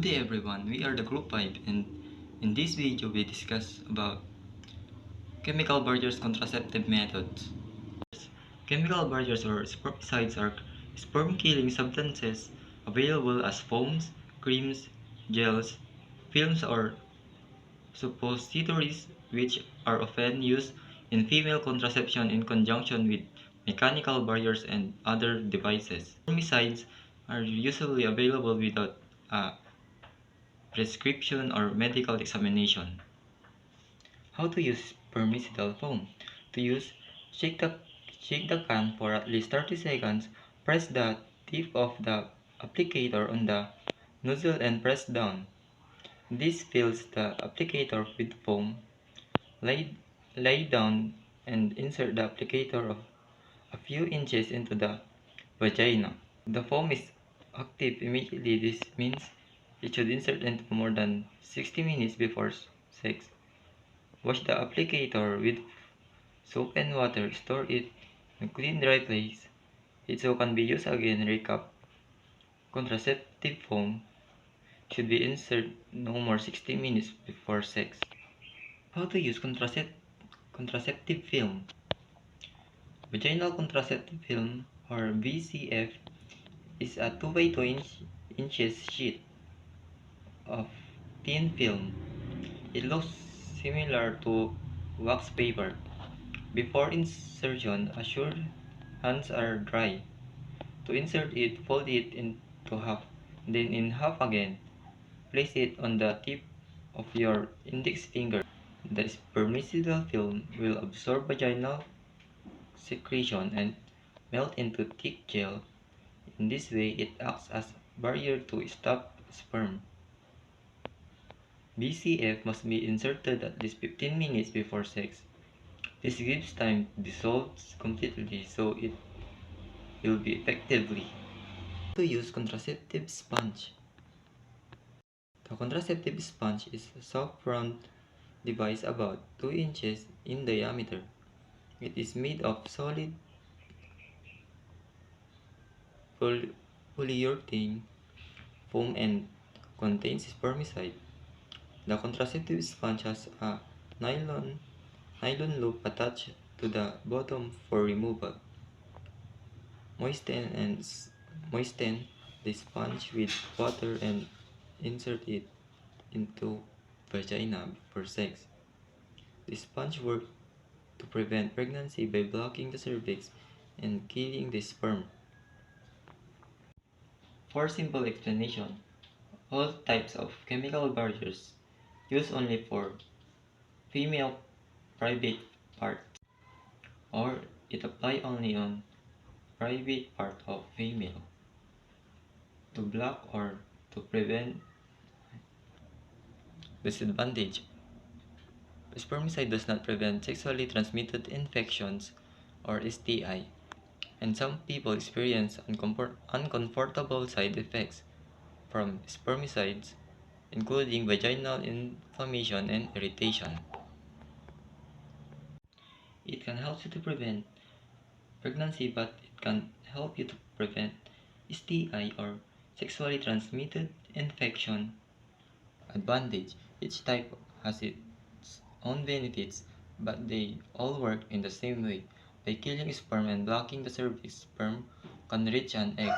day everyone, we are the group 5 and in this video we discuss about chemical barriers contraceptive methods. Chemical barriers or spermicides are sperm killing substances available as foams, creams, gels, films or suppositories which are often used in female contraception in conjunction with mechanical barriers and other devices. Spermicides are usually available without a prescription or medical examination. How to use spermicidal foam? To use, shake the can for at least 30 seconds, press the tip of the applicator on the nozzle and press down. This fills the applicator with foam. Lay down and insert the applicator of a few inches into the vagina. The foam is active immediately. This means it should insert into more than 60 minutes before sex. Wash the applicator with soap and water. Store it in a clean, dry place. It so can be used again. Recap. Contraceptive foam should be inserted no more 60 minutes before sex. How to use contraceptive film? Vaginal contraceptive film or VCF is a 2 by 2 inches sheet of thin film. It looks similar to wax paper. Before insertion, assure hands are dry. To insert it, fold it into half, then in half again. Place it on the tip of your index finger. The spermicidal film will absorb vaginal secretion and melt into thick gel. In this way, it acts as a barrier to stop sperm. BCF must be inserted at least 15 minutes before sex. This gives time to dissolve completely so it will be effectively. To use contraceptive sponge. The contraceptive sponge is a soft round device about 2 inches in diameter. It is made of solid polyurethane foam and contains spermicide. The contraceptive sponge has a nylon loop attached to the bottom for removal. Moisten the sponge with water and insert it into vagina before sex. The sponge works to prevent pregnancy by blocking the cervix and killing the sperm. For simple explanation, all types of chemical barriers used only for female private parts, or it apply only on private part of female to block or to prevent. Disadvantage: spermicide does not prevent sexually transmitted infections or STI, and some people experience uncomfortable side effects from spermicides, including vaginal inflammation and irritation. It can help you to prevent pregnancy, but it can help you to prevent STI or sexually transmitted infection. Advantage: each type has its own benefits, but they all work in the same way. By killing sperm and blocking the cervix, sperm can reach an egg.